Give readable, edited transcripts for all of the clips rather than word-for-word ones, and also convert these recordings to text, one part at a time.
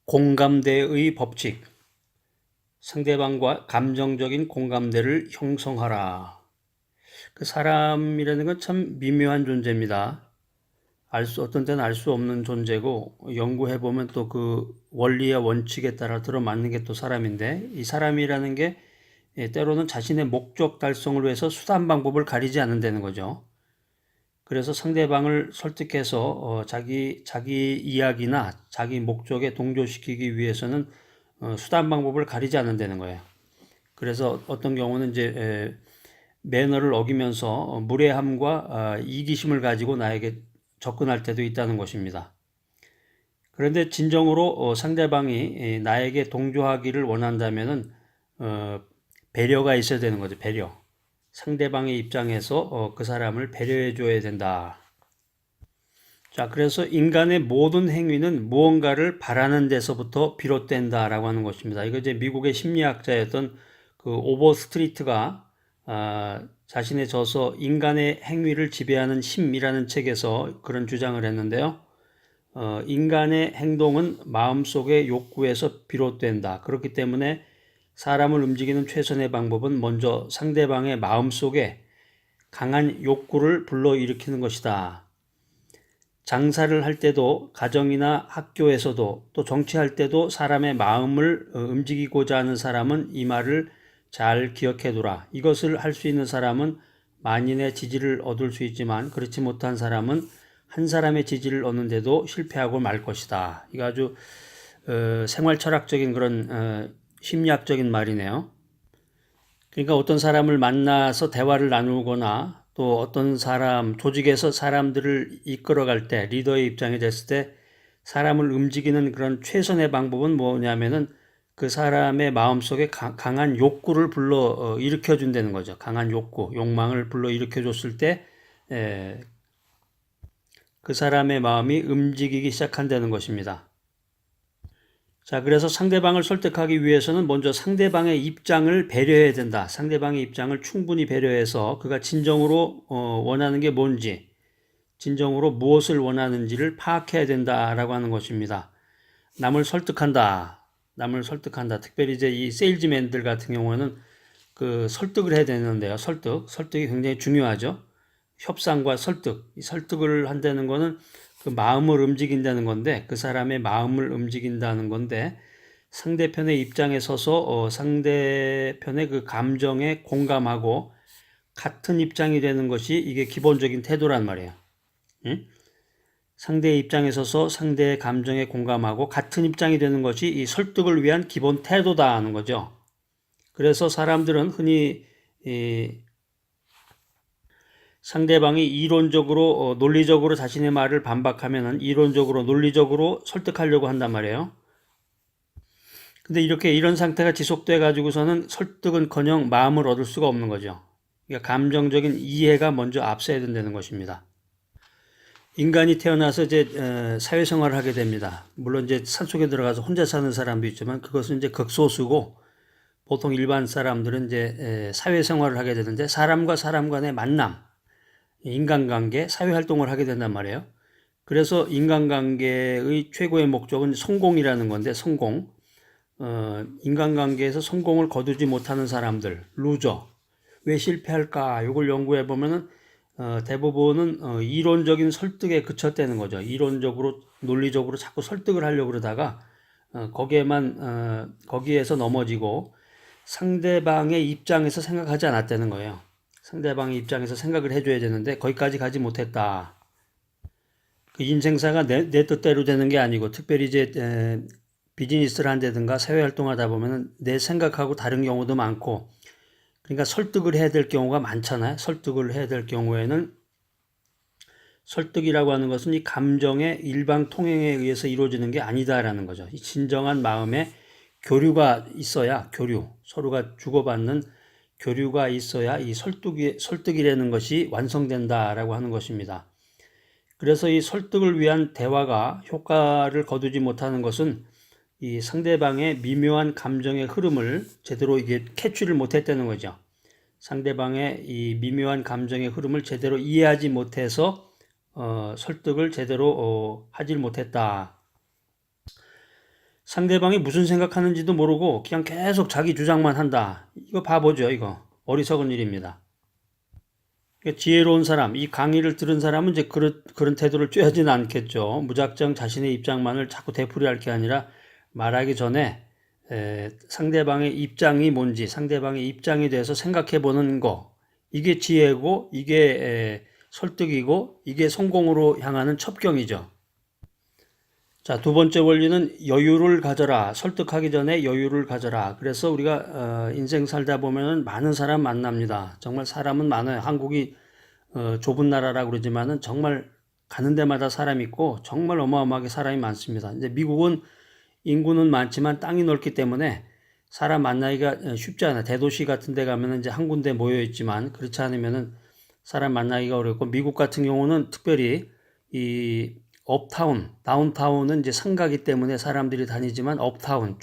공감대의 법칙. 상대방과 감정적인 공감대를 형성하라. 그 사람이라는 건 참 미묘한 존재입니다. 어떤 때는 알 수 없는 존재고, 연구해보면 또 그 원리와 원칙에 따라 들어맞는 게 또 사람인데, 이 사람이라는 게 때로는 자신의 목적 달성을 위해서 수단 방법을 가리지 않는다는 거죠. 그래서 상대방을 설득해서 자기 이야기나 자기 목적에 동조시키기 위해서는 수단 방법을 가리지 않는다는 거예요. 그래서 어떤 경우는 이제 매너를 어기면서 무례함과 이기심을 가지고 나에게 접근할 때도 있다는 것입니다. 그런데 진정으로 상대방이 나에게 동조하기를 원한다면은 배려가 있어야 되는 거죠. 배려. 상대방의 입장에서 그 사람을 배려해 줘야 된다. 자, 그래서 인간의 모든 행위는 무언가를 바라는 데서부터 비롯된다라고 하는 것입니다. 이거 이제 미국의 심리학자였던 그 오버스트리트가 자신의 저서 인간의 행위를 지배하는 힘이라는 책에서 그런 주장을 했는데요. 인간의 행동은 마음속의 욕구에서 비롯된다. 그렇기 때문에 사람을 움직이는 최선의 방법은 먼저 상대방의 마음속에 강한 욕구를 불러일으키는 것이다. 장사를 할 때도 가정이나 학교에서도 또 정치할 때도 사람의 마음을 움직이고자 하는 사람은 이 말을 잘 기억해 두라. 이것을 할 수 있는 사람은 만인의 지지를 얻을 수 있지만 그렇지 못한 사람은 한 사람의 지지를 얻는데도 실패하고 말 것이다. 이거 아주 생활 철학적인 그런 심리학적인 말이네요. 그러니까 어떤 사람을 만나서 대화를 나누거나 또 어떤 사람, 조직에서 사람들을 이끌어갈 때, 리더의 입장이 됐을 때 사람을 움직이는 그런 최선의 방법은 뭐냐면은 그 사람의 마음속에 강한 욕구를 불러 일으켜 준다는 거죠. 강한 욕구, 욕망을 불러 일으켜 줬을 때 그 사람의 마음이 움직이기 시작한다는 것입니다. 자, 그래서 상대방을 설득하기 위해서는 먼저 상대방의 입장을 배려해야 된다. 상대방의 입장을 충분히 배려해서 그가 진정으로 원하는 게 뭔지, 진정으로 무엇을 원하는지를 파악해야 된다라고 하는 것입니다. 남을 설득한다. 남을 설득한다. 특별히 이제 이 세일즈맨들 같은 경우는 그 설득을 해야 되는데요. 설득이 굉장히 중요하죠. 협상과 설득. 이 설득을 한다는 거는 그 마음을 움직인다는 건데, 그 사람의 마음을 움직인다는 건데, 상대편의 입장에 서서 상대편의 그 감정에 공감하고 같은 입장이 되는 것이 이게 기본적인 태도란 말이에요. 응? 상대의 입장에 서서 상대의 감정에 공감하고 같은 입장이 되는 것이 이 설득을 위한 기본 태도다 하는 거죠. 그래서 사람들은 흔히 상대방이 이론적으로 논리적으로 자신의 말을 반박하면은 이론적으로 논리적으로 설득하려고 한단 말이에요. 근데 이렇게 이런 상태가 지속돼 가지고서는 설득은커녕 마음을 얻을 수가 없는 거죠. 그러니까 감정적인 이해가 먼저 앞서야 된다는 것입니다. 인간이 태어나서 이제 사회생활을 하게 됩니다. 물론 이제 산속에 들어가서 혼자 사는 사람도 있지만 그것은 이제 극소수고 보통 일반 사람들은 이제 사회생활을 하게 되는데 사람과 사람 간의 만남, 인간관계, 사회활동을 하게 된단 말이에요. 그래서 인간관계의 최고의 목적은 성공이라는 건데 성공. 인간관계에서 성공을 거두지 못하는 사람들, 루저. 왜 실패할까? 이걸 연구해 보면은 대부분은 이론적인 설득에 그쳤다는 거죠. 이론적으로, 논리적으로 자꾸 설득을 하려고 그러다가 거기에서 넘어지고 상대방의 입장에서 생각하지 않았다는 거예요. 상대방의 입장에서 생각을 해줘야 되는데 거기까지 가지 못했다. 그 인생사가 내 뜻대로 되는 게 아니고 특별히 이제 비즈니스를 한다든가 사회활동하다 보면 내 생각하고 다른 경우도 많고 그러니까 설득을 해야 될 경우가 많잖아요. 설득을 해야 될 경우에는 설득이라고 하는 것은 이 감정의 일방 통행에 의해서 이루어지는 게 아니다라는 거죠. 이 진정한 마음에 교류가 있어야 서로가 주고받는 교류가 있어야 이 설득이라는 것이 완성된다라고 하는 것입니다. 그래서 이 설득을 위한 대화가 효과를 거두지 못하는 것은 이 상대방의 미묘한 감정의 흐름을 제대로 이게 캐치를 못했다는 거죠. 상대방의 이 미묘한 감정의 흐름을 제대로 이해하지 못해서 설득을 제대로 하질 못했다. 상대방이 무슨 생각하는지도 모르고 그냥 계속 자기 주장만 한다. 이거 바보죠, 이거. 어리석은 일입니다. 그러니까 지혜로운 사람, 이 강의를 들은 사람은 이제 그런 태도를 취하지는 않겠죠. 무작정 자신의 입장만을 자꾸 되풀이할 게 아니라 말하기 전에 상대방의 입장이 뭔지, 상대방의 입장에 대해서 생각해 보는 거. 이게 지혜고, 이게 설득이고, 이게 성공으로 향하는 첩경이죠. 자, 두 번째 원리는 여유를 가져라. 설득하기 전에 여유를 가져라. 그래서 우리가 인생 살다 보면은 많은 사람 만납니다. 정말 사람은 많아요. 한국이 좁은 나라라고 그러지만은 정말 가는 데마다 사람이 있고 정말 어마어마하게 사람이 많습니다. 이제 미국은 인구는 많지만 땅이 넓기 때문에 사람 만나기가 쉽지 않아요. 대도시 같은 데 가면은 이제 한 군데 모여 있지만 그렇지 않으면은 사람 만나기가 어렵고 미국 같은 경우는 특별히 이 업타운, 다운타운은 이제 상가기 때문에 사람들이 다니지만 업타운,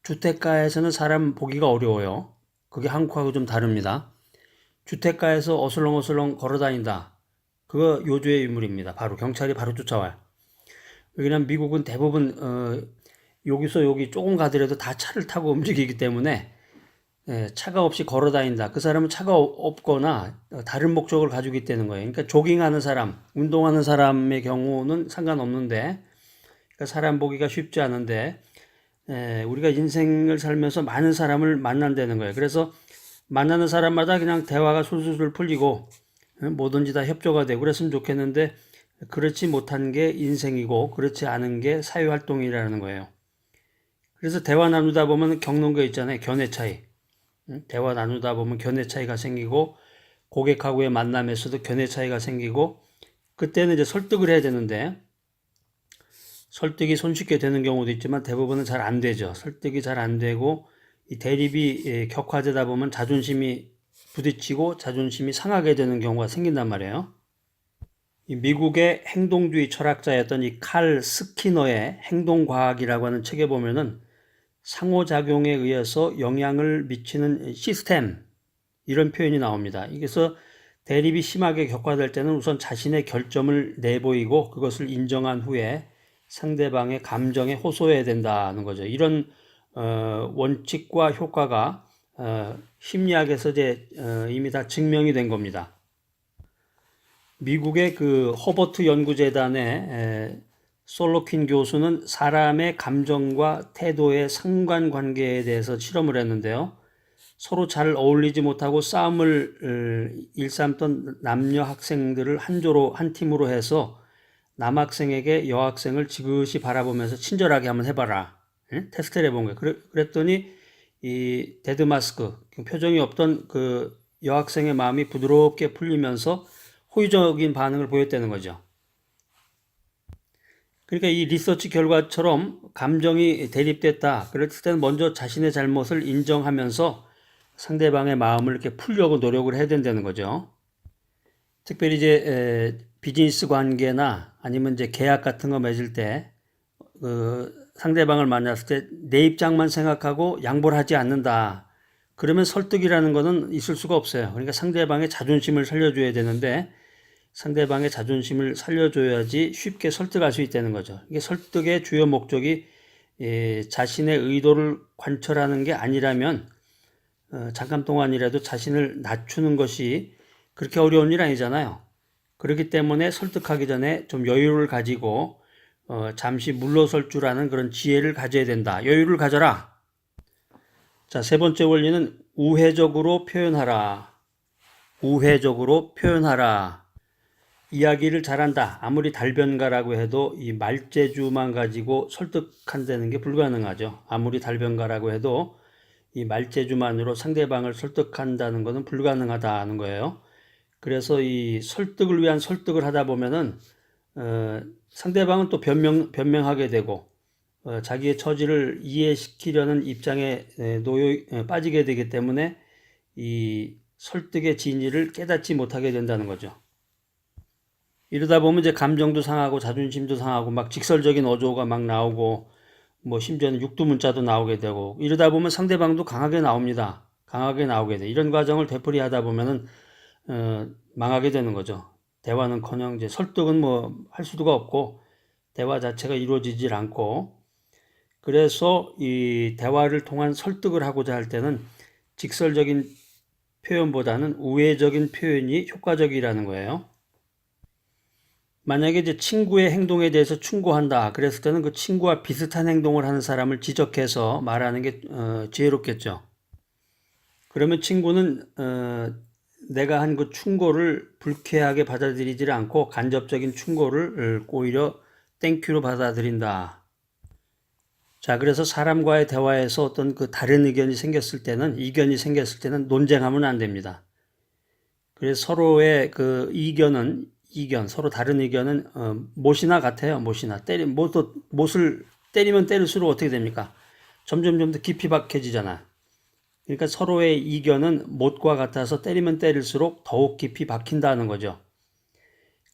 주택가에서는 사람 보기가 어려워요. 그게 한국하고 좀 다릅니다. 주택가에서 어슬렁어슬렁 걸어 다닌다. 그거 요주의 인물입니다. 바로 경찰이 바로 쫓아와요. 왜냐면 미국은 대부분 여기서 여기 조금 가더라도 다 차를 타고 움직이기 때문에 차가 없이 걸어 다닌다. 그 사람은 차가 없거나 다른 목적을 가지고 있다는 거예요. 그러니까 조깅하는 사람, 운동하는 사람의 경우는 상관없는데, 그러니까 사람 보기가 쉽지 않은데, 우리가 인생을 살면서 많은 사람을 만난다는 거예요. 그래서 만나는 사람마다 그냥 대화가 술술 풀리고 뭐든지 다 협조가 되고 그랬으면 좋겠는데 그렇지 못한 게 인생이고 그렇지 않은 게 사회활동이라는 거예요. 그래서 대화 나누다 보면 겪는 거 있잖아요. 견해 차이. 대화 나누다 보면 견해 차이가 생기고 고객하고의 만남에서도 견해 차이가 생기고 그때는 이제 설득을 해야 되는데 설득이 손쉽게 되는 경우도 있지만 대부분은 잘 안 되죠. 설득이 잘 안 되고 이 대립이 격화되다 보면 자존심이 부딪히고 자존심이 상하게 되는 경우가 생긴단 말이에요. 이 미국의 행동주의 철학자였던 이 칼 스키너의 행동과학이라고 하는 책에 보면은 상호작용에 의해서 영향을 미치는 시스템 이런 표현이 나옵니다. 그래서 대립이 심하게 격화될 때는 우선 자신의 결점을 내보이고 그것을 인정한 후에 상대방의 감정에 호소해야 된다는 거죠. 이런 원칙과 효과가 심리학에서 이제 이미 다 증명이 된 겁니다. 미국의 그 허버트 연구재단의 솔로킨 교수는 사람의 감정과 태도의 상관관계에 대해서 실험을 했는데요. 서로 잘 어울리지 못하고 싸움을 일삼던 남녀 학생들을 한 팀으로 해서 남학생에게 여학생을 지그시 바라보면서 친절하게 한번 해봐라. 테스트를 해본 거예요. 그랬더니 이 데드마스크, 표정이 없던 그 여학생의 마음이 부드럽게 풀리면서 호의적인 반응을 보였다는 거죠. 그러니까 이 리서치 결과처럼 감정이 대립됐다. 그럴 때는 먼저 자신의 잘못을 인정하면서 상대방의 마음을 이렇게 풀려고 노력을 해야 된다는 거죠. 특별히 이제 비즈니스 관계나 아니면 이제 계약 같은 거 맺을 때 상대방을 만났을 때 내 입장만 생각하고 양보를 하지 않는다. 그러면 설득이라는 거는 있을 수가 없어요. 그러니까 상대방의 자존심을 살려줘야 되는데 상대방의 자존심을 살려줘야지 쉽게 설득할 수 있다는 거죠. 이게 설득의 주요 목적이 자신의 의도를 관철하는 게 아니라면 잠깐 동안이라도 자신을 낮추는 것이 그렇게 어려운 일 아니잖아요. 그렇기 때문에 설득하기 전에 좀 여유를 가지고 잠시 물러설 줄 아는 그런 지혜를 가져야 된다. 여유를 가져라. 자, 세 번째 원리는 우회적으로 표현하라. 우회적으로 표현하라. 이야기를 잘한다. 아무리 달변가라고 해도 이 말재주만 가지고 설득한다는 게 불가능하죠. 아무리 달변가라고 해도 이 말재주만으로 상대방을 설득한다는 것은 불가능하다는 거예요. 그래서 이 설득을 위한 설득을 하다 보면은 상대방은 또 변명하게 되고 자기의 처지를 이해시키려는 입장에 빠지게 되기 때문에 이 설득의 진리를 깨닫지 못하게 된다는 거죠. 이러다 보면 이제 감정도 상하고 자존심도 상하고 막 직설적인 어조가 막 나오고 뭐 심지어는 육두문자도 나오게 되고 이러다 보면 상대방도 강하게 나옵니다. 강하게 나오게 돼. 이런 과정을 되풀이하다 보면은 망하게 되는 거죠. 대화는커녕 이제 설득은 뭐 할 수가 없고 대화 자체가 이루어지질 않고 그래서 이 대화를 통한 설득을 하고자 할 때는 직설적인 표현보다는 우회적인 표현이 효과적이라는 거예요. 만약에 이제 친구의 행동에 대해서 충고한다. 그랬을 때는 그 친구와 비슷한 행동을 하는 사람을 지적해서 말하는 게 지혜롭겠죠. 그러면 친구는 내가 한 그 충고를 불쾌하게 받아들이지 않고 간접적인 충고를 오히려 땡큐로 받아들인다. 자, 그래서 사람과의 대화에서 어떤 그 다른 의견이 생겼을 때는, 이견이 생겼을 때는 논쟁하면 안 됩니다. 그래서 서로의 그 이견, 서로 다른 의견은 못이나 같아요. 못이나 못을 때리면 때릴수록 어떻게 됩니까? 점점 더 깊이 박혀지잖아. 그러니까 서로의 이견은 못과 같아서 때리면 때릴수록 더욱 깊이 박힌다는 거죠.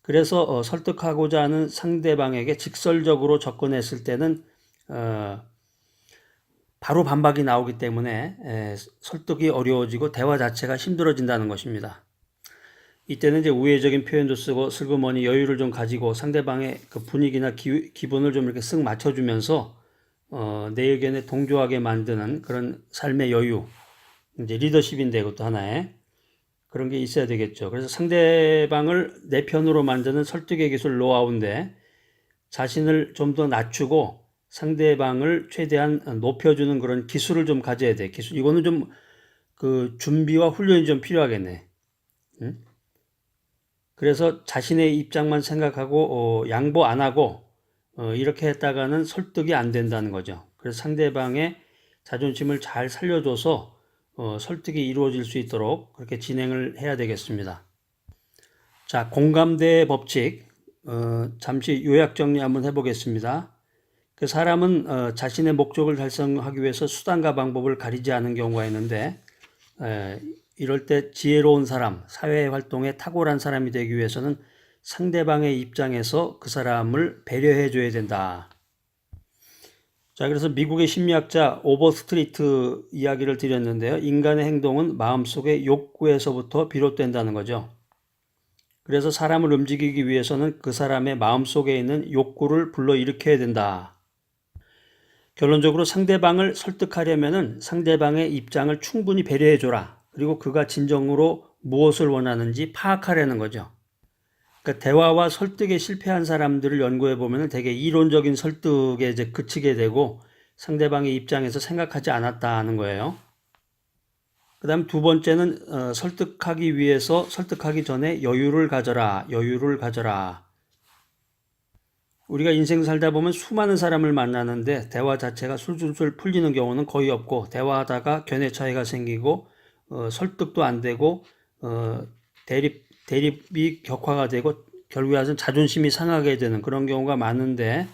그래서 설득하고자 하는 상대방에게 직설적으로 접근했을 때는 바로 반박이 나오기 때문에 설득이 어려워지고 대화 자체가 힘들어진다는 것입니다. 이때는 이제 우회적인 표현도 쓰고 슬그머니 여유를 좀 가지고 상대방의 그 분위기나 기분을 좀 이렇게 쓱 맞춰주면서 내 의견에 동조하게 만드는 그런 삶의 여유, 이제 리더십인데 그것도 하나의 그런 게 있어야 되겠죠. 그래서 상대방을 내 편으로 만드는 설득의 기술 노하우인데 자신을 좀 더 낮추고 상대방을 최대한 높여주는 그런 기술을 좀 가져야 돼. 기술 이거는 좀 그 준비와 훈련이 좀 필요하겠네. 응? 그래서 자신의 입장만 생각하고 양보 안 하고 이렇게 했다가는 설득이 안 된다는 거죠. 그래서 상대방의 자존심을 잘 살려줘서 설득이 이루어질 수 있도록 그렇게 진행을 해야 되겠습니다. 자, 공감대의 법칙 잠시 요약 정리 한번 해보겠습니다. 그 사람은 자신의 목적을 달성하기 위해서 수단과 방법을 가리지 않은 경우가 있는데 이럴 때 지혜로운 사람, 사회활동에 탁월한 사람이 되기 위해서는 상대방의 입장에서 그 사람을 배려해 줘야 된다. 자, 그래서 미국의 심리학자 오버스트리트 이야기를 드렸는데요. 인간의 행동은 마음속의 욕구에서부터 비롯된다는 거죠. 그래서 사람을 움직이기 위해서는 그 사람의 마음속에 있는 욕구를 불러일으켜야 된다. 결론적으로 상대방을 설득하려면은 상대방의 입장을 충분히 배려해 줘라. 그리고 그가 진정으로 무엇을 원하는지 파악하려는 거죠. 그러니까 대화와 설득에 실패한 사람들을 연구해 보면 되게 이론적인 설득에 이제 그치게 되고 상대방의 입장에서 생각하지 않았다는 거예요. 그 다음 두 번째는 설득하기 위해서 설득하기 전에 여유를 가져라. 여유를 가져라. 우리가 인생 살다 보면 수많은 사람을 만나는데 대화 자체가 술술술 풀리는 경우는 거의 없고 대화하다가 견해 차이가 생기고 설득도 안 되고 대립이 격화가 되고 결국에 와서는 자존심이 상하게 되는 그런 경우가 많은데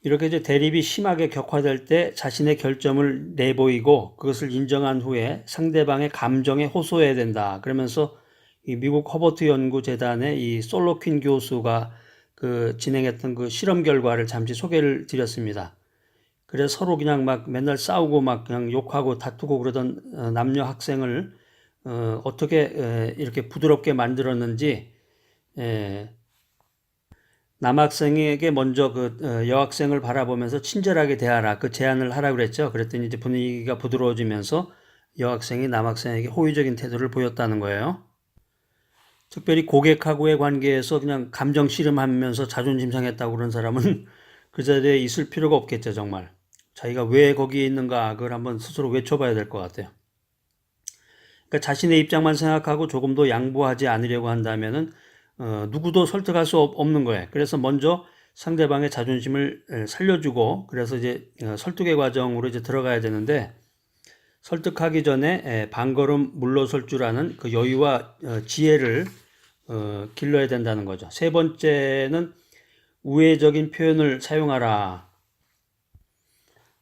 이렇게 이제 대립이 심하게 격화될 때 자신의 결점을 내보이고 그것을 인정한 후에 상대방의 감정에 호소해야 된다. 그러면서 이 미국 허버트 연구재단의 이 솔로퀸 교수가 그 진행했던 그 실험 결과를 잠시 소개를 드렸습니다. 그래서 서로 그냥 막 맨날 싸우고 막 그냥 욕하고 다투고 그러던 남녀 학생을 어떻게 이렇게 부드럽게 만들었는지 남학생에게 먼저 그 여학생을 바라보면서 친절하게 대하라 그 제안을 하라 그랬죠. 그랬더니 이제 분위기가 부드러워지면서 여학생이 남학생에게 호의적인 태도를 보였다는 거예요. 특별히 고객하고의 관계에서 그냥 감정 씨름하면서 자존심 상했다고 그런 사람은 그 자리에 있을 필요가 없겠죠, 정말. 자기가 왜 거기에 있는가 그걸 한번 스스로 외쳐봐야 될 것 같아요. 그러니까 자신의 입장만 생각하고 조금도 양보하지 않으려고 한다면은 누구도 설득할 수 없는 거예요. 그래서 먼저 상대방의 자존심을 살려주고 그래서 이제 설득의 과정으로 이제 들어가야 되는데 설득하기 전에 반걸음 물러설 줄 아는 그 여유와 지혜를 길러야 된다는 거죠. 세 번째는 우회적인 표현을 사용하라.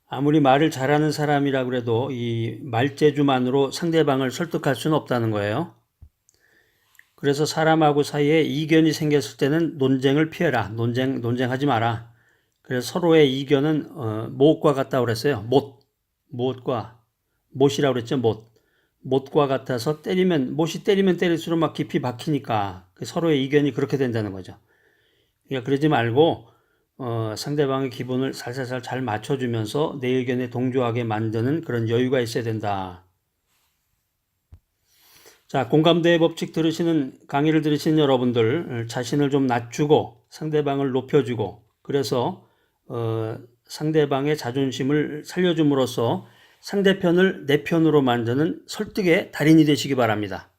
아무리 말을 잘하는 사람이라 그래도 이 말재주만으로 상대방을 설득할 수는 없다는 거예요. 그래서 사람하고 사이에 이견이 생겼을 때는 논쟁을 피해라. 논쟁하지 마라. 그래서 서로의 이견은 못과 같다고 그랬어요. 못과 못이라고 그랬죠. 못과 같아서 못이 때리면 때릴수록 막 깊이 박히니까 서로의 이견이 그렇게 된다는 거죠. 그러니까 그러지 말고 상대방의 기분을 살살살 잘 맞춰주면서 내 의견에 동조하게 만드는 그런 여유가 있어야 된다. 자, 공감대의 법칙 강의를 들으시는 여러분들, 자신을 좀 낮추고 상대방을 높여주고, 그래서 상대방의 자존심을 살려줌으로써 상대편을 내 편으로 만드는 설득의 달인이 되시기 바랍니다.